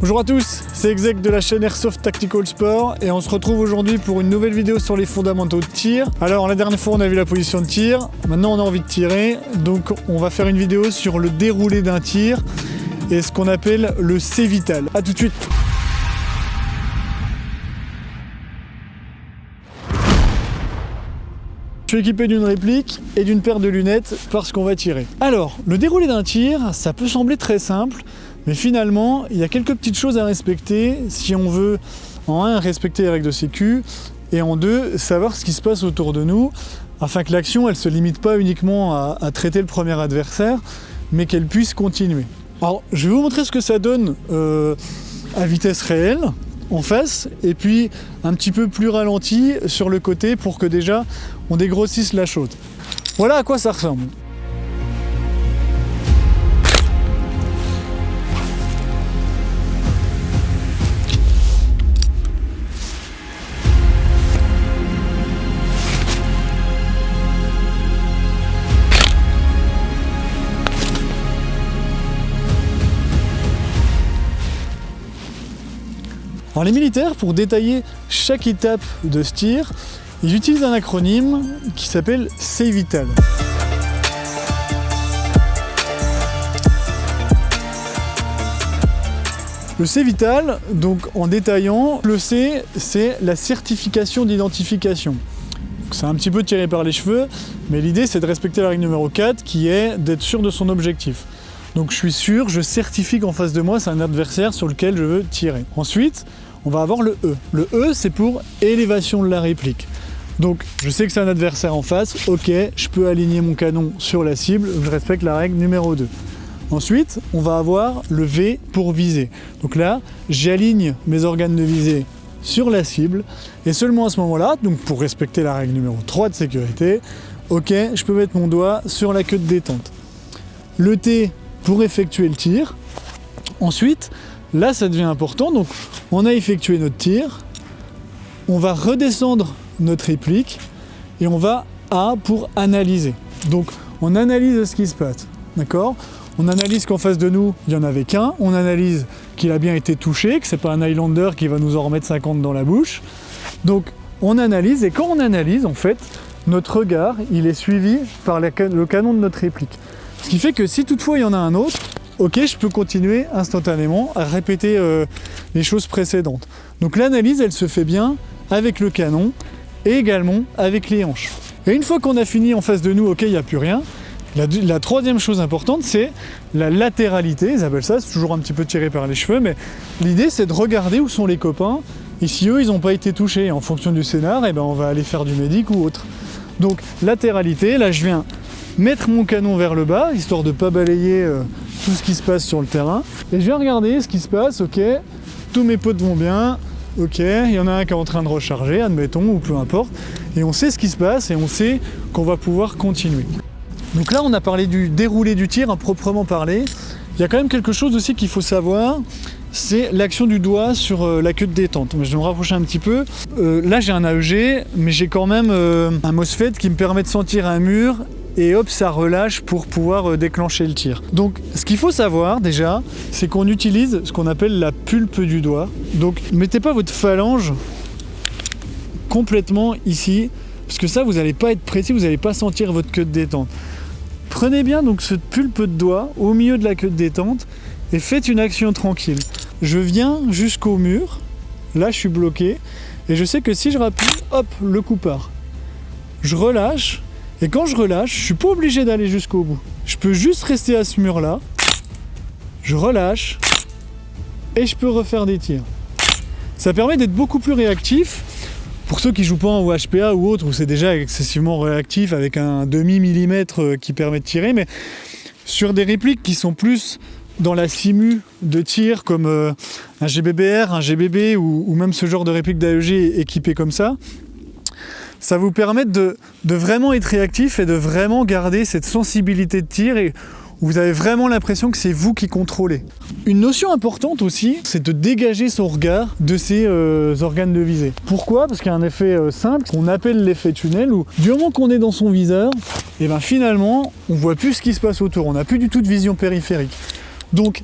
Bonjour à tous, c'est Exec de la chaîne Airsoft Tactical Sport et on se retrouve aujourd'hui pour une nouvelle vidéo sur les fondamentaux de tir. Alors la dernière fois on a vu la position de tir, maintenant on a envie de tirer, donc on va faire une vidéo sur le déroulé d'un tir et ce qu'on appelle le C-Vital. A tout de suite. Je suis équipé d'une réplique et d'une paire de lunettes parce qu'on va tirer. Alors, le déroulé d'un tir, ça peut sembler très simple, mais finalement, il y a quelques petites choses à respecter si on veut, en un, respecter les règles de sécu, et en deux, savoir ce qui se passe autour de nous, afin que l'action, elle ne se limite pas uniquement à traiter le premier adversaire, mais qu'elle puisse continuer. Alors, je vais vous montrer ce que ça donne à vitesse réelle, en face, et puis un petit peu plus ralenti sur le côté pour que déjà on dégrossisse la chose. Voilà à quoi ça ressemble. Alors les militaires, pour détailler chaque étape de ce tir, ils utilisent un acronyme qui s'appelle C-Vital. Le C-Vital, donc en détaillant, le C, c'est la certification d'identification. C'est un petit peu tiré par les cheveux, mais l'idée c'est de respecter la règle numéro 4 qui est d'être sûr de son objectif. Donc je suis sûr, je certifie qu'en face de moi c'est un adversaire sur lequel je veux tirer. Ensuite, on va avoir le E. Le E c'est pour élévation de la réplique. Donc je sais que c'est un adversaire en face, ok, je peux aligner mon canon sur la cible, je respecte la règle numéro 2. Ensuite, on va avoir le V pour viser. Donc là, j'aligne mes organes de visée sur la cible, et seulement à ce moment-là, donc pour respecter la règle numéro 3 de sécurité, ok, je peux mettre mon doigt sur la queue de détente. Le T pour effectuer le tir. Ensuite, là ça devient important, donc on a effectué notre tir, on va redescendre notre réplique et on va A pour analyser. Donc on analyse ce qui se passe, d'accord ? On analyse qu'en face de nous, il n'y en avait qu'un, on analyse qu'il a bien été touché, que c'est pas un Highlander qui va nous en remettre 50 dans la bouche. Donc on analyse, et quand on analyse, en fait, notre regard, il est suivi par le canon de notre réplique. Ce qui fait que si toutefois il y en a un autre, ok, je peux continuer instantanément à répéter les choses précédentes. Donc l'analyse, elle se fait bien avec le canon et également avec les hanches. Et une fois qu'on a fini en face de nous, ok, il n'y a plus rien, la troisième chose importante, c'est la latéralité. Ils appellent ça, c'est toujours un petit peu tiré par les cheveux, mais l'idée, c'est de regarder où sont les copains, et si eux, ils n'ont pas été touchés. En fonction du scénar, eh ben, on va aller faire du médic ou autre. Donc latéralité, là je viens mettre mon canon vers le bas, histoire de ne pas balayer tout ce qui se passe sur le terrain. Et je viens regarder ce qui se passe, ok, tous mes potes vont bien, ok, il y en a un qui est en train de recharger, admettons, ou peu importe, et on sait ce qui se passe et on sait qu'on va pouvoir continuer. Donc là, on a parlé du déroulé du tir, à proprement parler. Il y a quand même quelque chose aussi qu'il faut savoir, c'est l'action du doigt sur la queue de détente. Je vais me rapprocher un petit peu. Là, j'ai un AEG, mais j'ai quand même un MOSFET qui me permet de sentir un mur et hop, ça relâche pour pouvoir déclencher le tir. Donc ce qu'il faut savoir déjà, c'est qu'on utilise ce qu'on appelle la pulpe du doigt. Donc mettez pas votre phalange complètement ici, parce que ça, vous n'allez pas être précis, vous n'allez pas sentir votre queue de détente. Prenez bien donc cette pulpe de doigt au milieu de la queue de détente et faites une action tranquille. Je viens jusqu'au mur, là je suis bloqué, et je sais que si je rappuie, hop, le coup part. Je relâche. Et quand je relâche, je suis pas obligé d'aller jusqu'au bout. Je peux juste rester à ce mur-là, je relâche, et je peux refaire des tirs. Ça permet d'être beaucoup plus réactif. Pour ceux qui jouent pas en HPA ou autre, où c'est déjà excessivement réactif avec un demi-millimètre qui permet de tirer, mais sur des répliques qui sont plus dans la simu de tir, comme un GBBR, un GBB, ou même ce genre de réplique d'AEG équipé comme ça, ça vous permet de vraiment être réactif et de vraiment garder cette sensibilité de tir et où vous avez vraiment l'impression que c'est vous qui contrôlez. Une notion importante aussi, c'est de dégager son regard de ces organes de visée. Pourquoi ? Parce qu'il y a un effet simple qu'on appelle l'effet tunnel, où du moment qu'on est dans son viseur, et ben finalement, on voit plus ce qui se passe autour, on n'a plus du tout de vision périphérique. Donc,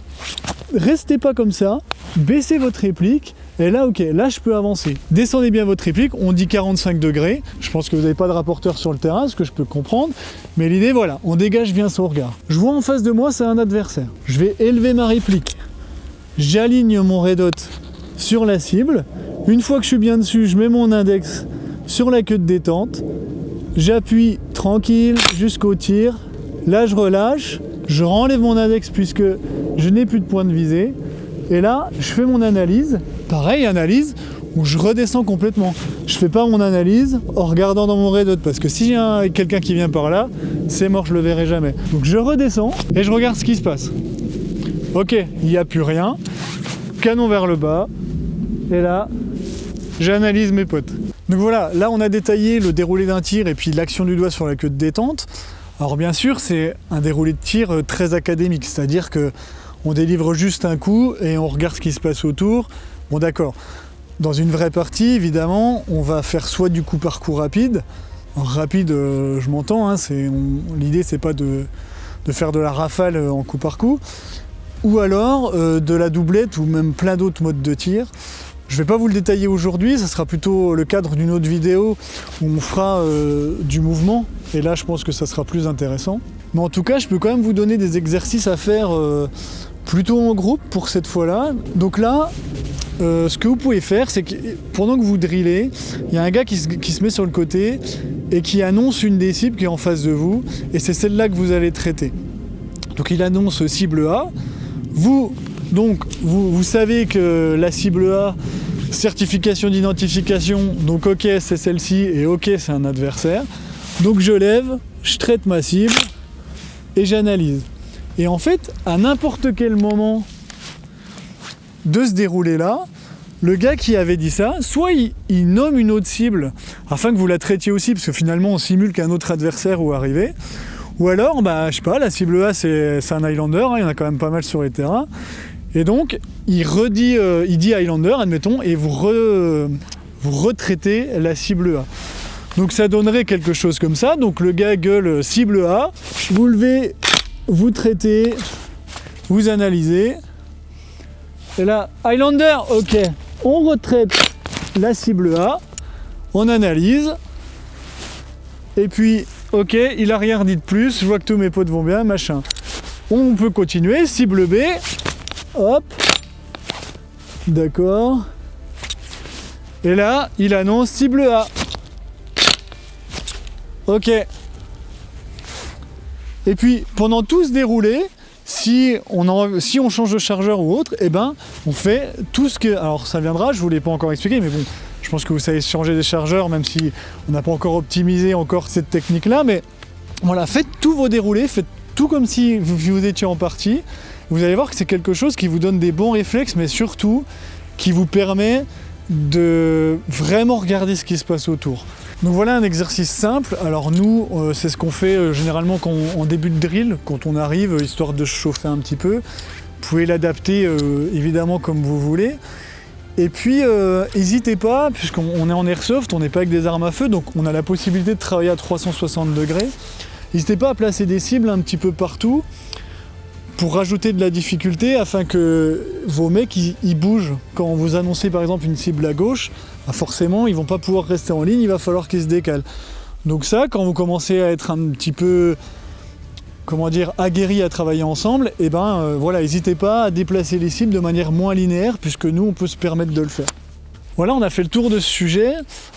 restez pas comme ça, baissez votre réplique, et là, ok, là je peux avancer. Descendez bien votre réplique, on dit 45 degrés, je pense que vous n'avez pas de rapporteur sur le terrain, ce que je peux comprendre, mais l'idée, voilà, on dégage bien son regard. Je vois en face de moi, c'est un adversaire. Je vais élever ma réplique, j'aligne mon red dot sur la cible, une fois que je suis bien dessus, je mets mon index sur la queue de détente, j'appuie tranquille jusqu'au tir, là je relâche, je renlève mon index puisque je n'ai plus de point de visée, et là je fais mon analyse, pareil analyse où je redescends complètement. Je fais pas mon analyse en regardant dans mon red dot parce que si j'ai quelqu'un qui vient par là, c'est mort, je le verrai jamais. Donc je redescends et je regarde ce qui se passe. Ok, il n'y a plus rien, canon vers le bas, et là j'analyse mes potes. Donc voilà, là on a détaillé le déroulé d'un tir et puis l'action du doigt sur la queue de détente. Alors bien sûr, c'est un déroulé de tir très académique, c'est-à-dire que on délivre juste un coup et on regarde ce qui se passe autour. Bon d'accord, dans une vraie partie, évidemment, on va faire soit du coup par coup rapide. Alors, rapide, je m'entends, hein, l'idée c'est pas de faire de la rafale en coup par coup, ou alors de la doublette ou même plein d'autres modes de tir. Je ne vais pas vous le détailler aujourd'hui, ça sera plutôt le cadre d'une autre vidéo où on fera du mouvement, et là je pense que ça sera plus intéressant. Mais en tout cas, je peux quand même vous donner des exercices à faire plutôt en groupe pour cette fois-là. Donc là, ce que vous pouvez faire, c'est que pendant que vous drillez, il y a un gars qui se met sur le côté et qui annonce une des cibles qui est en face de vous, et c'est celle-là que vous allez traiter. Donc il annonce cible A, vous savez que la cible A, certification d'identification, donc ok c'est celle-ci et ok c'est un adversaire. Donc je lève, je traite ma cible et j'analyse. Et en fait, à n'importe quel moment de ce déroulé-là, le gars qui avait dit ça, soit il nomme une autre cible afin que vous la traitiez aussi, parce que finalement on simule qu'un autre adversaire ou arrivé. Ou alors, je sais pas, la cible A c'est un Highlander, hein, il y en a quand même pas mal sur les terrains. Et donc, il dit Highlander, admettons, et vous retraitez la cible A. Donc ça donnerait quelque chose comme ça. Donc le gars gueule cible A, vous levez, vous traitez, vous analysez. Et là, Highlander, ok, on retraite la cible A, on analyse, et puis, ok, il a rien dit de plus, je vois que tous mes potes vont bien, machin. On peut continuer, cible B, hop, d'accord. Et là, il annonce cible A. Ok. Et puis, pendant tout ce déroulé, si on change de chargeur ou autre, on fait tout ce que... Alors, ça viendra, je ne vous l'ai pas encore expliqué, mais bon, je pense que vous savez changer des chargeurs, même si on n'a pas encore optimisé cette technique-là. Mais voilà, faites tous vos déroulés, faites tout comme si vous étiez en partie. Vous allez voir que c'est quelque chose qui vous donne des bons réflexes, mais surtout qui vous permet de vraiment regarder ce qui se passe autour. Donc voilà un exercice simple. Alors nous, c'est ce qu'on fait généralement en début de drill, quand on arrive, histoire de se chauffer un petit peu. Vous pouvez l'adapter évidemment comme vous voulez. Et puis, n'hésitez pas, puisqu'on est en airsoft, on n'est pas avec des armes à feu, donc on a la possibilité de travailler à 360 degrés. N'hésitez pas à placer des cibles un petit peu partout pour rajouter de la difficulté afin que vos mecs ils bougent. Quand vous annoncez par exemple une cible à gauche, forcément ils vont pas pouvoir rester en ligne, il va falloir qu'ils se décalent. Donc ça, quand vous commencez à être un petit peu, aguerris à travailler ensemble, voilà, n'hésitez pas à déplacer les cibles de manière moins linéaire, puisque nous on peut se permettre de le faire. Voilà, on a fait le tour de ce sujet.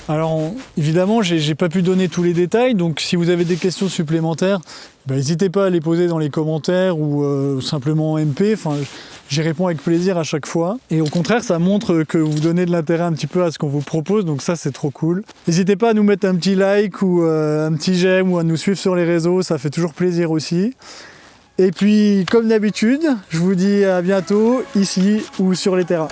Alors évidemment, j'ai pas pu donner tous les détails, donc si vous avez des questions supplémentaires, n'hésitez pas à les poser dans les commentaires ou simplement en MP. J'y réponds avec plaisir à chaque fois. Et au contraire, ça montre que vous donnez de l'intérêt un petit peu à ce qu'on vous propose, donc ça c'est trop cool. N'hésitez pas à nous mettre un petit like ou un petit j'aime ou à nous suivre sur les réseaux, ça fait toujours plaisir aussi. Et puis, comme d'habitude, je vous dis à bientôt, ici ou sur les terrains.